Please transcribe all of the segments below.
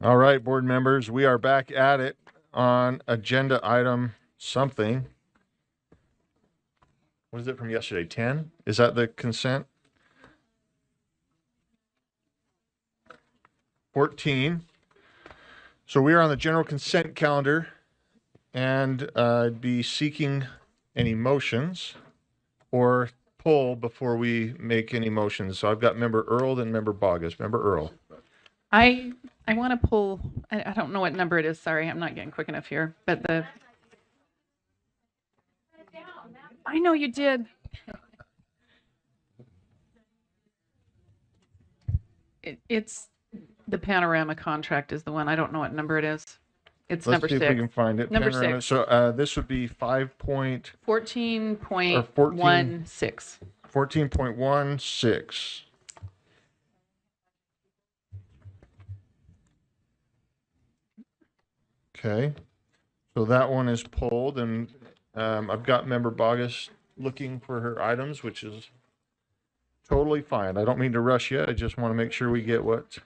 All right, board members, we are back at it on agenda item something. What is it from yesterday? 10? Is that the consent? 14. So we are on the general consent calendar, and I'd be seeking any motions or pull before we make any motions. So I've got member Earl and member Bogus. Member Earl. I want to pull, I don't know what number it is. Sorry, I'm not getting quick enough here. But I know you did. It's the Panorama contract is the one. I don't know what number it is. It's Let's number see 6. if we can find it. Number Panorama. 6. So this would be 5.14. 14.16. 14.16. Okay, so that one is pulled, and I've got member Bogus looking for her items, which is totally fine. I don't mean to rush you. I just want to make sure we get what.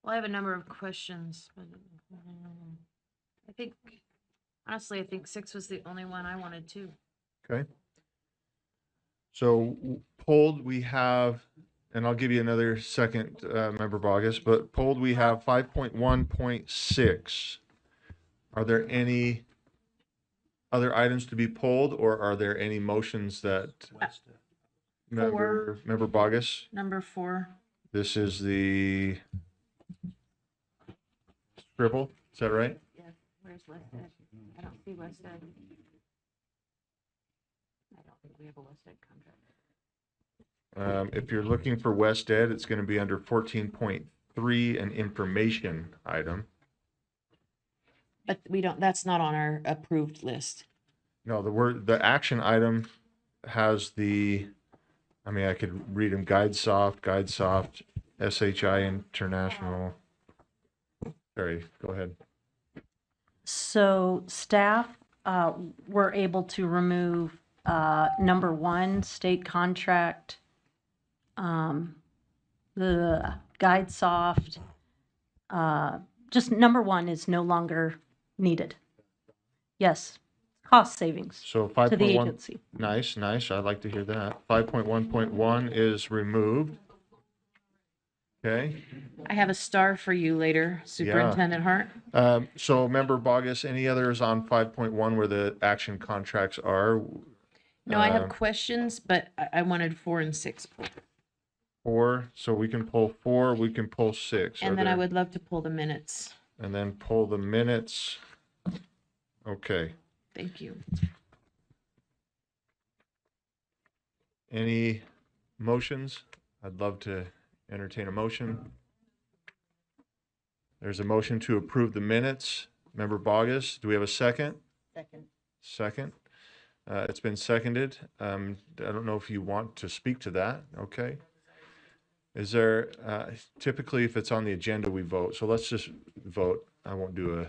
Well, I have a number of questions, but honestly, I think 6 was the only one I wanted too. Okay. So pulled, we have, and I'll give you another second, member Bogus, but pulled, we have 5.1.6. Are there any other items to be pulled, or are there any motions that member Bogus? Number 4. This is the scribble, is that right? Yes. Where's Wested? I don't see Wested. I don't think we have a Wested contract. If you're looking for West Ed, it's going to be under 14.3, an information item. But we don't, that's not on our approved list. No, the action item has the, I mean, I could read them: GuideSoft, SHI International. Sorry, go ahead. So staff were able to remove number 1, state contract, the GuideSoft. Just number 1 is no longer needed. Yes, cost savings So to 5.1. the agency. Nice. I'd like to hear that. 5.1.1 is removed. Okay. I have a star for you later, Superintendent Hart. So member Bogus, any others on 5.1 where the action contracts are? No, I have questions, but I wanted 4 and 6 pulled. 4, so we can pull 4, we can pull 6. And then I would love to pull the minutes. And then pull the minutes. Okay. Thank you. Any motions? I'd love to entertain a motion. There's a motion to approve the minutes. Member Bogus, do we have a second? Second. It's been seconded. I don't know if you want to speak to that. Okay. Is there, typically if it's on the agenda, we vote. So let's just vote. I won't do a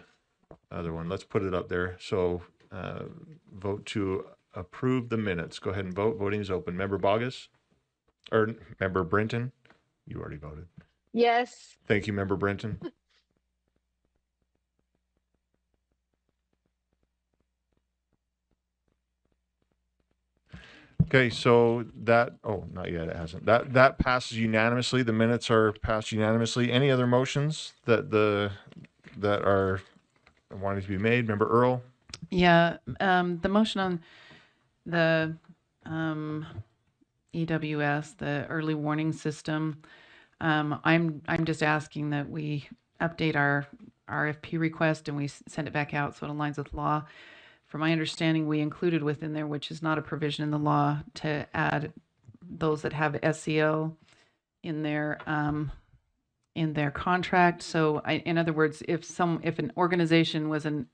other one. Let's put it up there. So vote to approve the minutes. Go ahead and vote. Voting is open. Member Bogus? Or Member Brenton? You already voted. Yes. Thank you, Member Brenton. Okay, so that, oh, not yet, it hasn't. That passes unanimously. The minutes are passed unanimously. Any other motions that are wanting to be made? Member Earl? Yeah, the motion on the EWS, the early warning system, I'm just asking that we update our RFP request and we send it back out so it aligns with law. From my understanding, we included within there, which is not a provision in the law, to add those that have SEL in their contract. So, in other words, if an organization was an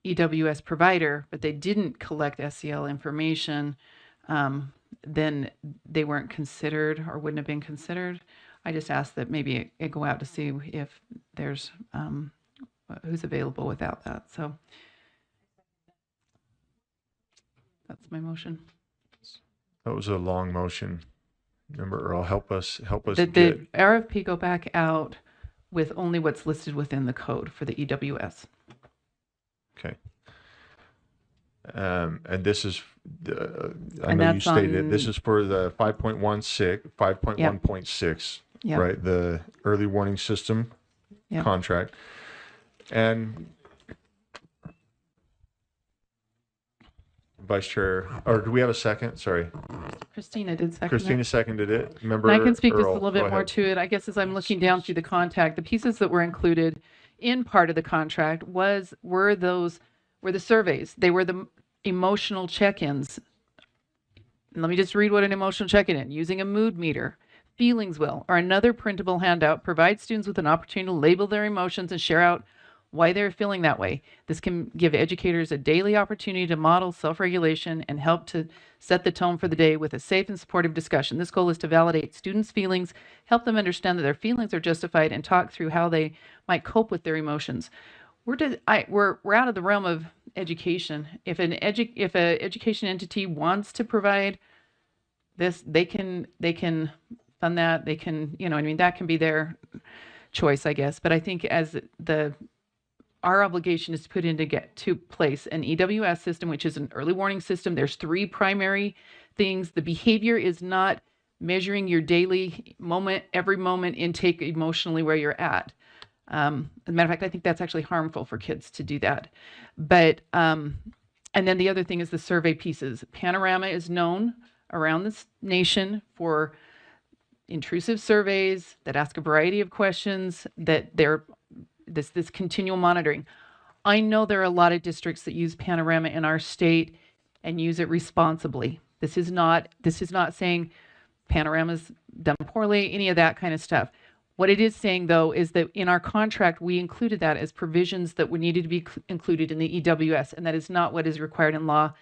EWS provider, but they didn't collect SEL information, then they weren't considered or wouldn't have been considered. I just asked that maybe it go out to see if there's who's available without that. So that's my motion. That was a long motion. Remember, Earl, help us The get, RFP go back out with only what's listed within the code for the EWS. okay. And this is, I And know you that's stated, this on- is for the 5.1.6, Yeah. right? The early warning system Yeah. contract. And Vice Chair, or do we have a second? Sorry. Christina did second Christina that. seconded it. Member And I can speak just a Earl, little go bit more ahead. to it. I guess as I'm looking down through the contract, the pieces that were included in part of the contract were the surveys. They were the emotional check-ins. And let me just read what an emotional check-in is. Using a mood meter, feelings wheel, or another printable handout provides students with an opportunity to label their emotions and share out why they're feeling that way. This can give educators a daily opportunity to model self-regulation and help to set the tone for the day with a safe and supportive discussion. This goal is to validate students' feelings, help them understand that their feelings are justified, and talk through how they might cope with their emotions. We're out of the realm of education. If an education entity wants to provide this, they can fund that. They can, I mean, that can be their choice, I guess. But I think our obligation is to put to place an EWS system, which is an early warning system. There's 3 primary things. The behavior is not measuring your daily every moment intake emotionally where you're at. As a matter of fact, I think that's actually harmful for kids to do that. But, and then the other thing is the survey pieces. Panorama is known around this nation for intrusive surveys that ask a variety of questions, that they're this continual monitoring. I know there are a lot of districts that use Panorama in our state and use it responsibly. This is not saying Panorama's done poorly, any of that kind of stuff. What it is saying, though, is that in our contract, we included that as provisions that needed to be included in the EWS, and that is not what is required in law.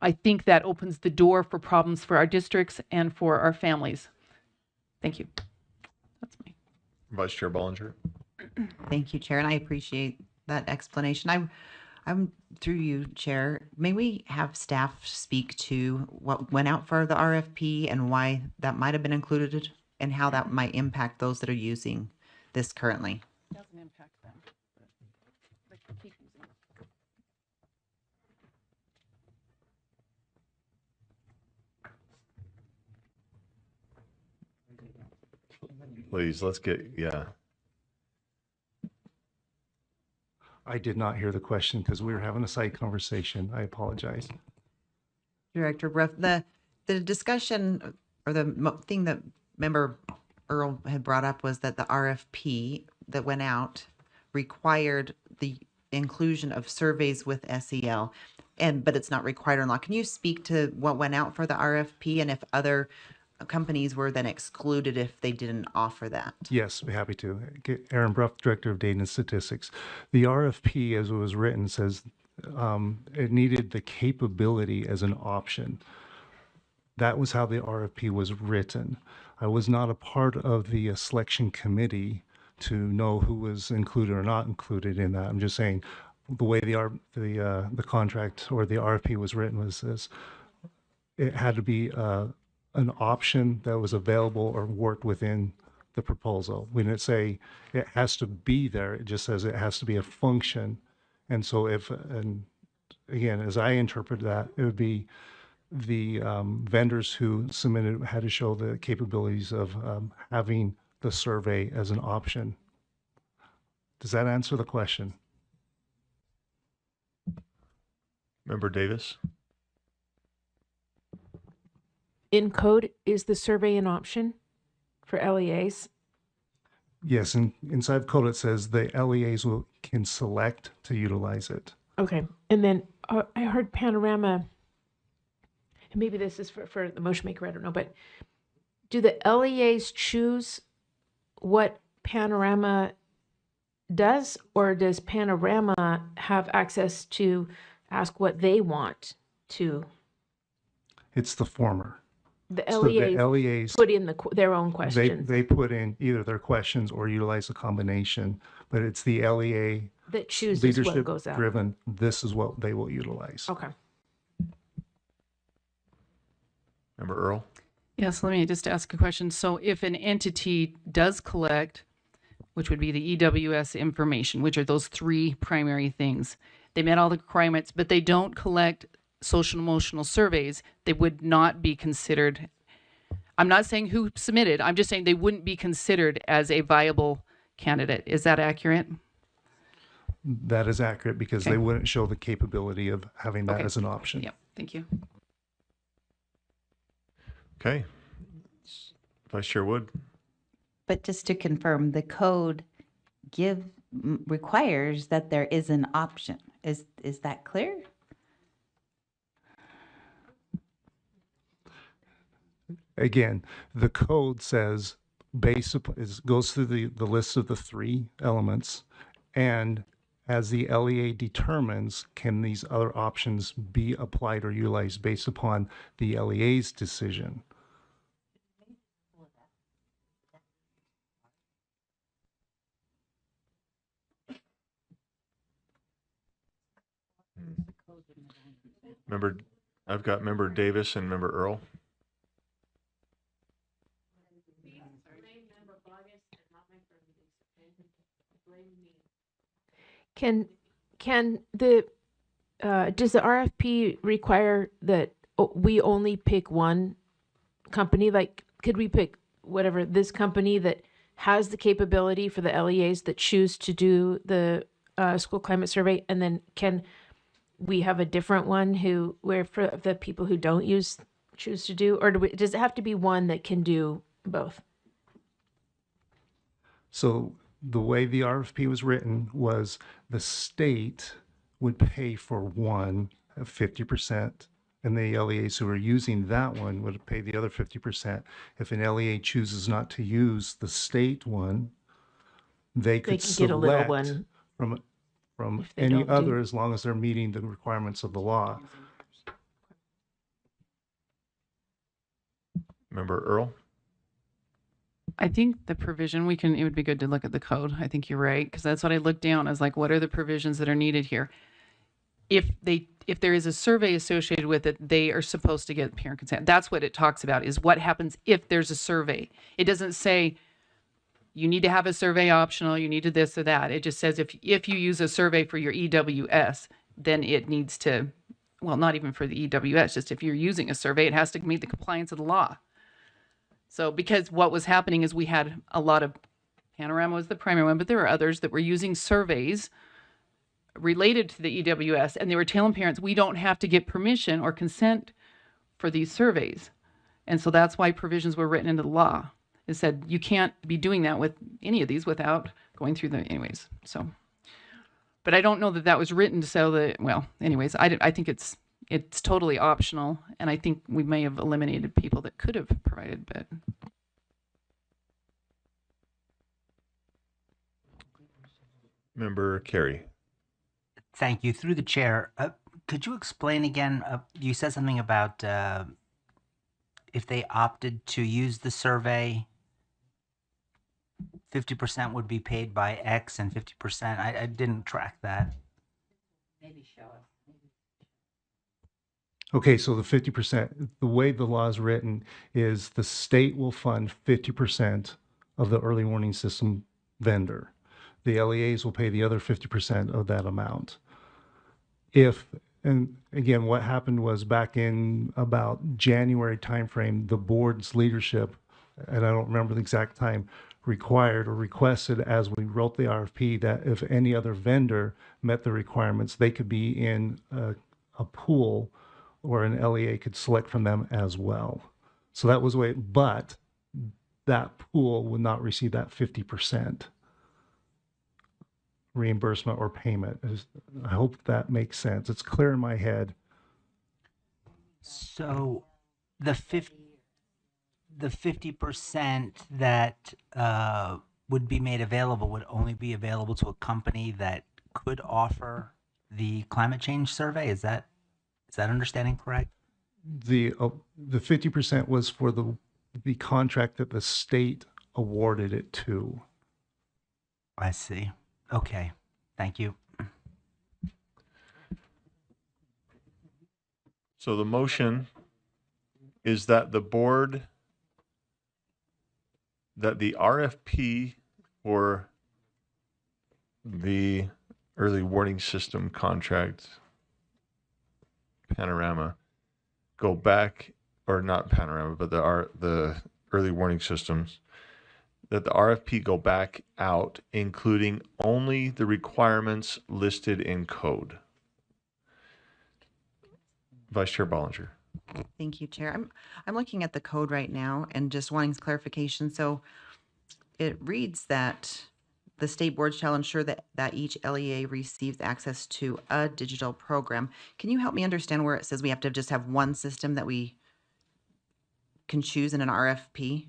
I think that opens the door for problems for our districts and for our families. Thank you. That's me. Vice Chair Bollinger. Thank you, Chair, and I appreciate that explanation. I'm through you, Chair. May we have staff speak to what went out for the RFP and why that might have been included and how that might impact those that are using this currently? It doesn't impact them. But keep using it. Please, let's get, yeah. I did not hear the question because we were having a side conversation. I apologize. Director Bruff, the discussion or the thing that Member Earl had brought up was that the RFP that went out required the inclusion of surveys with SEL, but it's not required in law. Can you speak to what went out for the RFP and if other companies were then excluded if they didn't offer that? Yes, be happy to. Aaron Bruff, Director of Data and Statistics. The RFP, as it was written, says it needed the capability as an option. That was how the RFP was written. I was not a part of the selection committee to know who was included or not included in that. I'm just saying the way the contract or the RFP was written was this. It had to be an option that was available or worked within the proposal. We didn't say it has to be there. It just says it has to be a function. And so and again, as I interpret that, it would be the vendors who submitted had to show the capabilities of having the survey as an option. Does that answer the question? Member Davis. In code, is the survey an option for LEAs? Yes, and inside code it says the LEAs can select to utilize it. Okay. And then I heard Panorama, and maybe this is for the motion maker, I don't know, but do the LEAs choose what Panorama does, or does Panorama have access to ask what they want to? It's the former. The So the LEAs LEAs, put in their own questions. they put in either their questions or utilize a combination, but it's the LEA that chooses what leadership goes out. driven, this is what they will utilize. Okay. Member Earl? Yes, let me just ask a question. So if an entity does collect, which would be the EWS information, which are those three primary things, they met all the requirements, but they don't collect social emotional surveys, they would not be considered. I'm not saying who submitted, I'm just saying they wouldn't be considered as a viable candidate. Is that accurate? That is accurate because Okay. they wouldn't show the capability of having that Okay. as an option. Yep, thank you. Okay. Vice Chair Wood? But just to confirm, the code requires that there is an option. Is that clear? Again, the code says goes through the list of the three elements, and as the LEA determines, can these other options be applied or utilized based upon the LEA's decision? I've got Member Davis and Member Earl. Can the does the RFP require that we only pick one company? Like, could we pick whatever this company that has the capability for the LEAs that choose to do the school climate survey, and then can we have a different one where for the people who don't choose to do, or does it have to be one that can do both? So the way the RFP was written was the state would pay for one at 50%, and the LEAs who are using that one would pay the other 50%. If an LEA chooses not to use the state one, they could can get a little select one from if they any don't do- other as long as they're meeting the requirements of the law. Member Earl? I think the provision, it would be good to look at the code. I think you're right, because that's what I looked down. I was like, what are the provisions that are needed here? If there is a survey associated with it, they are supposed to get parent consent. That's what it talks about, is what happens if there's a survey. It doesn't say you need to have a survey optional, you need to this or that. It just says if you use a survey for your EWS, then it needs to, well, not even for the EWS, just if you're using a survey, it has to meet the compliance of the law. So because what was happening is we had a lot of, Panorama was the primary one, but there were others that were using surveys related to the EWS, and they were telling parents, we don't have to get permission or consent for these surveys. And so that's why provisions were written into the law. It said you can't be doing that with any of these without going through anyways. So, but I don't know that was written so that, well, anyways, I think it's totally optional, and I think we may have eliminated people that could have provided, but. Member Carey? Thank you. Through the chair, could you explain again? You said something about if they opted to use the survey, 50% would be paid by X and 50%. I didn't track that. Okay, so the 50%, the way the law is written is the state will fund 50% of the early warning system vendor. The LEAs will pay the other 50% of that amount. And again, what happened was back in about January timeframe, the board's leadership, and I don't remember the exact time, required or requested as we wrote the RFP that if any other vendor met the requirements, they could be in a pool or an LEA could select from them as well. So that was the way, but that pool would not receive that 50% reimbursement or payment. I hope that makes sense. It's clear in my head. So the 50% that would be made available would only be available to a company that could offer the climate change survey. Is that understanding correct? The 50% was for the contract that the state awarded it to. I see. Okay. Thank you. So the motion is that the RFP for the early warning system contract, Panorama, go back, or not Panorama, but the early warning systems, that the RFP go back out, including only the requirements listed in code. Vice Chair Bollinger. Thank you, Chair. I'm looking at the code right now and just wanting clarification. So it reads that the state board shall ensure that each LEA receives access to a digital program. Can you help me understand where it says we have to just have one system that we can choose in an RFP?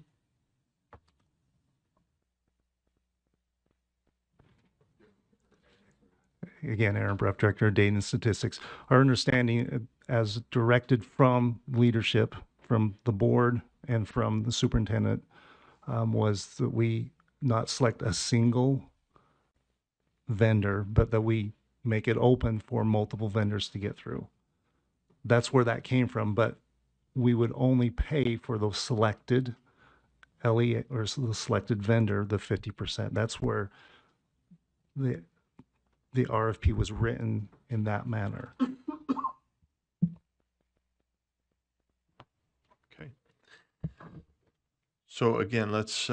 Again, Aaron Bruff, Director of Data and Statistics. Our understanding, as directed from leadership, from the board and from the superintendent, was that we not select a single vendor, but that we make it open for multiple vendors to get through. That's where that came from, but we would only pay for those selected LEA or the selected vendor, the 50%. That's where the RFP was written in that manner. Okay. So again, let's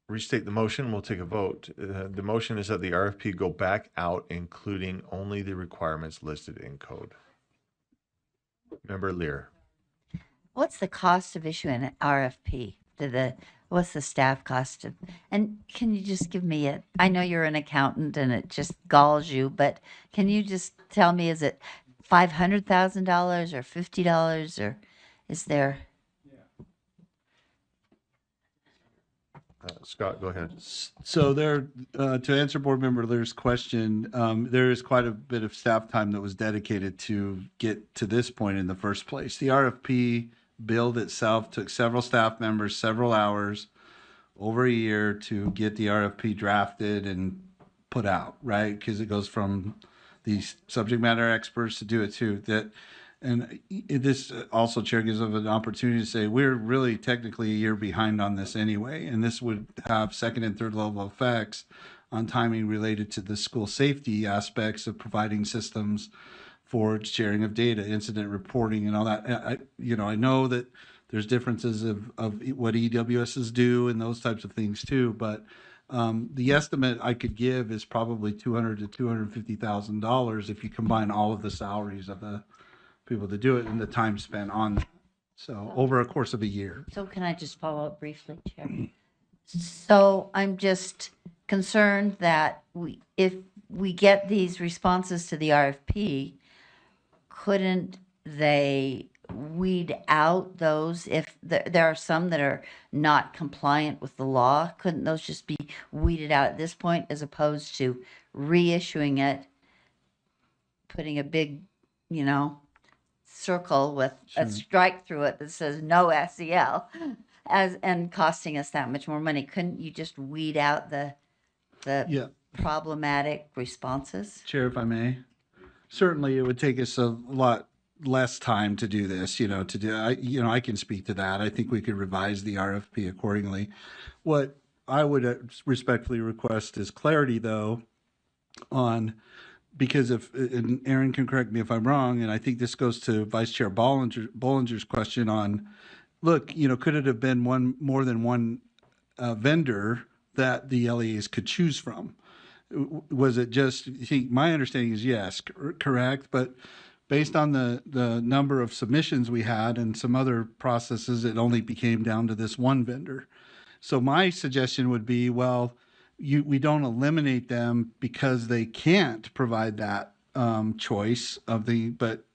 restate the motion. We'll take a vote. The motion is that the RFP go back out, including only the requirements listed in code. Member Lear. What's the cost of issuing an RFP? What's the staff cost of, and can you just give me I know you're an accountant and it just galls you, but can you just tell me, is it $500,000 or $50 or is there? Scott, go ahead. So there, to answer Board Member Lear's question, there is quite a bit of staff time that was dedicated to get to this point in the first place. The RFP build itself took several staff members, several hours, over a year to get the RFP drafted and put out, right? Because it goes from these subject matter experts to do it too. This also, Chair, gives us an opportunity to say we're really technically a year behind on this anyway, and this would have second and third level effects on timing related to the school safety aspects of providing systems for sharing of data, incident reporting, and all that. I know that there's differences of what EWSs do and those types of things too, but the estimate I could give is probably $200,000 to $250,000 if you combine all of the salaries of the people to do it and the time spent on that. So over a course of a year. So can I just follow up briefly, Chair? So I'm just concerned that if we get these responses to the RFP, couldn't they weed out those if there are some that are not compliant with the law? Couldn't those just be weeded out at this point as opposed to reissuing it, putting a big, circle with a strike through it that says no SEL and costing us that much more money? Couldn't you just weed out the problematic responses? Chair, if I may. Certainly, it would take us a lot less time to do this, I can speak to that. I think we could revise the RFP accordingly. What I would respectfully request is clarity, though, because and Aaron can correct me if I'm wrong, and I think this goes to Vice Chair Bollinger's question on, look, could it have been more than one vendor that the LEAs could choose from? Was it just, I think my understanding is yes, correct, but based on the number of submissions we had and some other processes, it only became down to this one vendor. So my suggestion would be, well, we don't eliminate them because they can't provide that choice but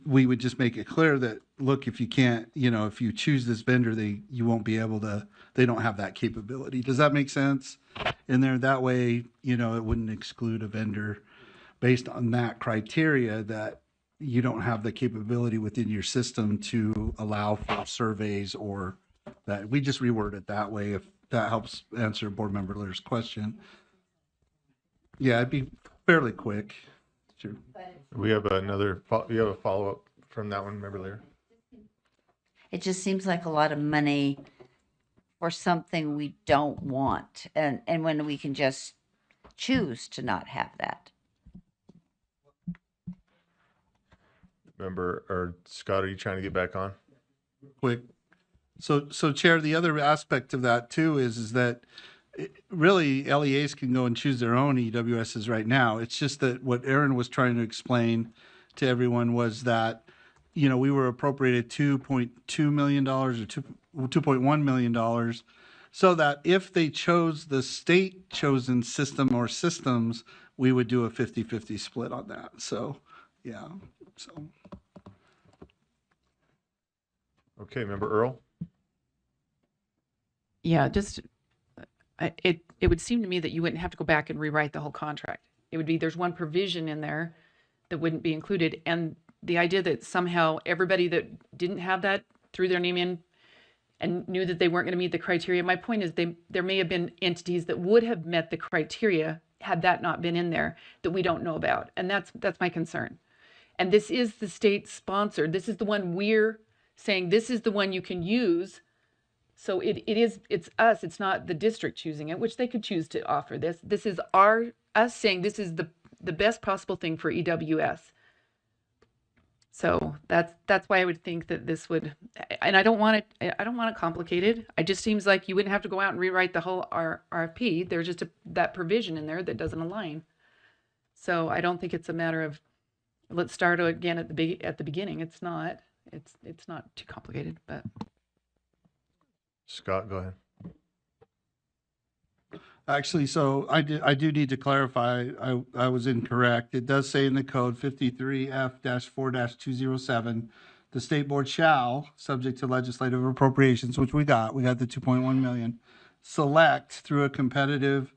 we would just make it clear that, look, if you can't, if you choose this vendor, you won't be able to, they don't have that capability. Does that make sense? And there, that way, it wouldn't exclude a vendor based on that criteria that you don't have the capability within your system to allow for surveys, or that we just reword it that way, if that helps answer Board Member Lear's question. Yeah, it'd be fairly quick. true. We have you have a follow-up from that one, member Lear? It just seems like a lot of money for something we don't want, and when we can just choose to not have that. Member, or Scott, are you trying to get back on? Quick. So Chair, the other aspect of that too is that really LEAs can go and choose their own EWSs right now. It's just that what Aaron was trying to explain to everyone was that, we were appropriated $2.2 million or $2.1 million, so that if they chose the state chosen system or systems, we would do a 50-50 split on that. So, yeah. So. Okay, member Earl? Yeah, just, it would seem to me that you wouldn't have to go back and rewrite the whole contract. It would be, there's one provision in there that wouldn't be included. And the idea that somehow everybody that didn't have that threw their name in and knew that they weren't going to meet the criteria. My point is there may have been entities that would have met the criteria had that not been in there that we don't know about. And that's my concern. And this is the state sponsored. This is the one we're saying, this is the one you can use. So it's us, it's not the district choosing it, which they could choose to offer this. This is us saying this is the best possible thing for EWS. So that's why I would think that this would, and I don't want it complicated. It just seems like you wouldn't have to go out and rewrite the whole RFP. There's just that provision in there that doesn't align. So I don't think it's a matter of, let's start again at the beginning. It's not too complicated, but. Scott, go ahead. Actually, so I do need to clarify, I was incorrect. It does say in the code 53F-4-207, the state board shall, subject to legislative appropriations, which we got the 2.1 million, select through a competitive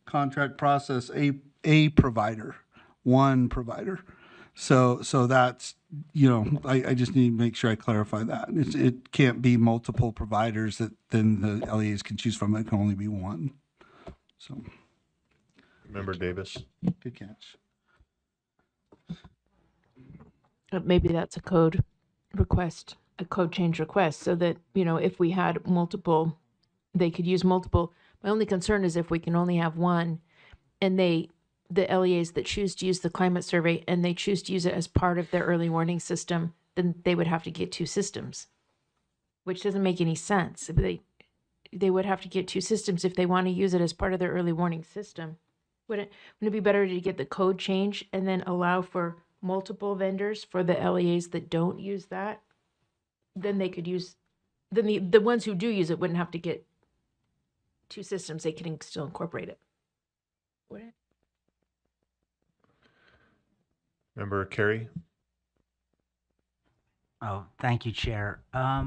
contract process, a provider, one provider. So that's, I just need to make sure I clarify that. It can't be multiple providers that then the LEAs can choose from. It can only be one. So, Member Davis? good catch. Maybe that's a code change request, so that, if we had multiple, they could use multiple. My only concern is if we can only have one, and the LEAs that choose to use the climate survey and they choose to use it as part of their early warning system, then they would have to get two systems, which doesn't make any sense. They would have to get two systems if they want to use it as part of their early warning system. Wouldn't it be better to get the code change and then allow for multiple vendors for the LEAs that don't use that? Then they could use, then the ones who do use it wouldn't have to get two systems. They can still incorporate it. Would it? Member Carey? Oh, thank you, Chair. I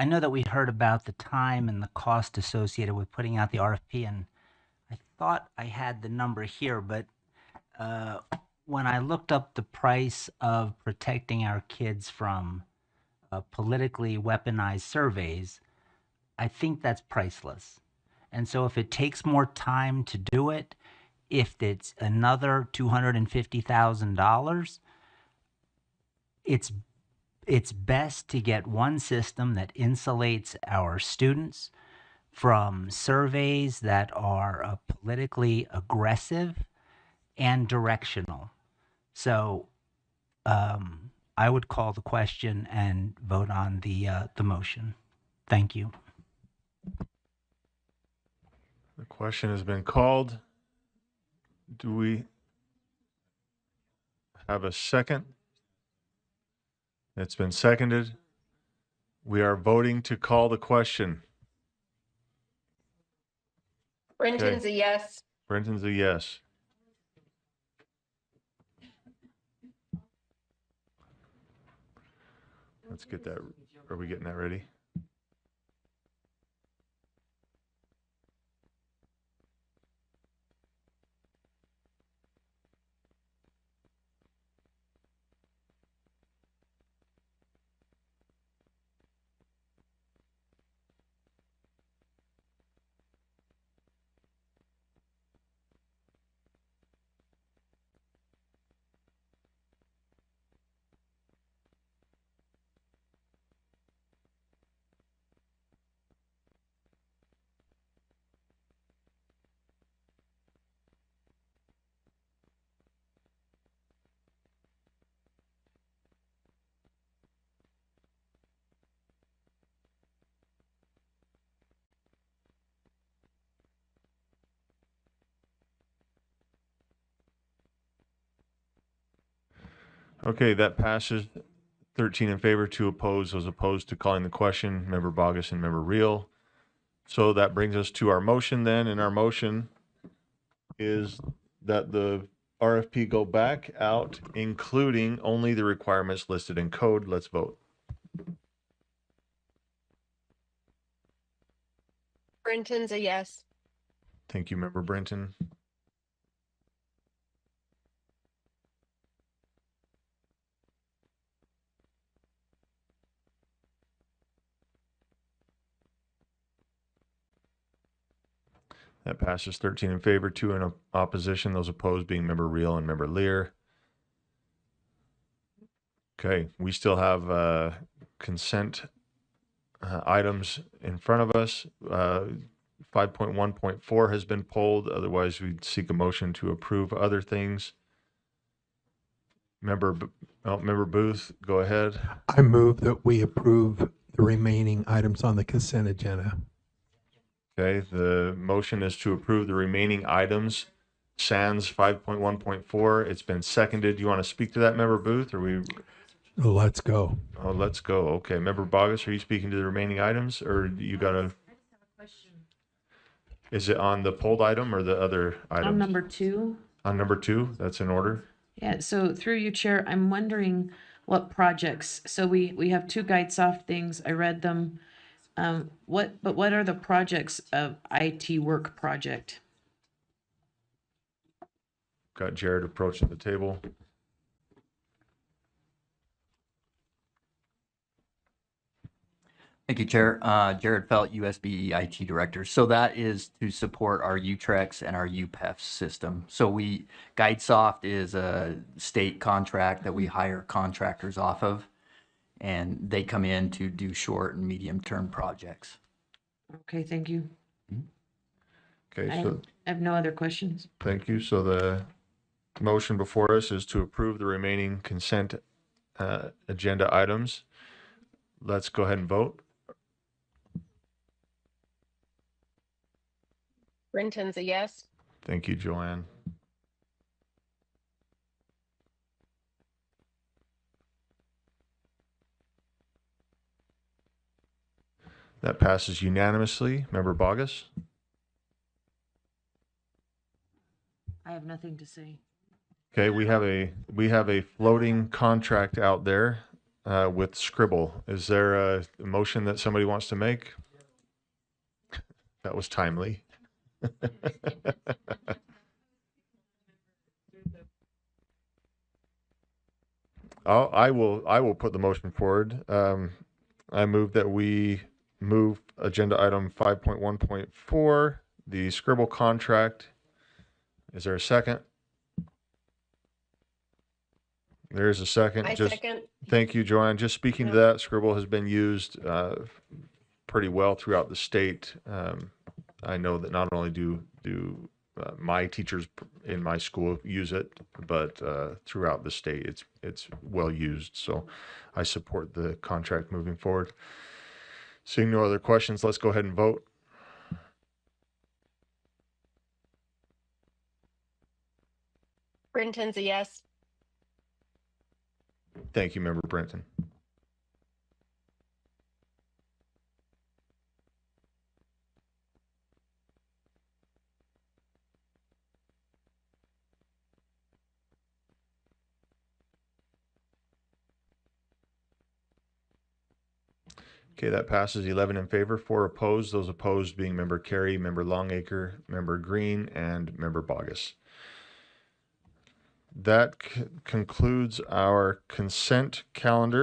know that we heard about the time and the cost associated with putting out the RFP, and I thought I had the number here, but when I looked up the price of protecting our kids from politically weaponized surveys, I think that's priceless. And so if it takes more time to do it, if it's another $250,000, it's best to get one system that insulates our students from surveys that are politically aggressive and directional. So I would call the question and vote on the motion. Thank you. The question has been called. Do we have a second? It's been seconded. We are voting to call the question. Brenton's Okay. a yes. Brenton's a yes. Let's get that. Are we getting that ready? Okay, that passes 13 in favor, 2 opposed. Those opposed to calling the question, Member Bogus and Member Reel. So that brings us to our motion then, and our motion is that the RFP go back out, including only the requirements listed in code. Let's vote. Brenton's a yes. Thank you, Member Brenton. That passes 13 in favor, 2 in opposition. Those opposed being Member Reel and Member Lear. Okay, we still have consent items in front of us. 5.1.4 has been pulled. Otherwise, we'd seek a motion to approve other things. Member Booth, go ahead. I move that we approve the remaining items on the consent agenda. Okay, the motion is to approve the remaining items, sans 5.1.4. It's been seconded. Do you want to speak to that, Member Booth, or we? Let's go. Oh, let's go. Okay, Member Bogus, are you speaking to the remaining items, or you got a? Is it on the pulled item or the other item? On number 2. On number 2, that's in order. Yeah, so through you, Chair, I'm wondering what projects, so we have 2 GuideSoft things, I read them. What are the projects of IT work project? Got Jared approaching the table. Thank you, Chair. Jared Felt, USBE IT Director. So that is to support our UTREX and our UPEF system. So GuideSoft is a state contract that we hire contractors off of, and they come in to do short and medium-term projects. Okay, thank you. Okay, I so have no other questions. thank you. So the motion before us is to approve the remaining consent agenda items. Let's go ahead and vote. Brenton's a yes. Thank you, Joanne. That passes unanimously. Member Bogus? I have nothing to say. Okay, we have a floating contract out there with Scribble. Is there a motion that somebody wants to make? That was timely. I will put the motion forward. I move that we move agenda item 5.1.4, the Scribble contract. Is there a second? There is a second. I second. Thank you, Joanne. Just speaking to that, Scribble has been used pretty well throughout the state. I know that not only do my teachers in my school use it, but throughout the state, it's well used. So I support the contract moving forward. Seeing no other questions, let's go ahead and vote. Brenton's a yes. Thank you, Member Brenton. Okay, that passes 11 in favor, 4 opposed. Those opposed being Member Carey, Member Longacre, Member Green, and Member Bogus. That concludes our consent calendar.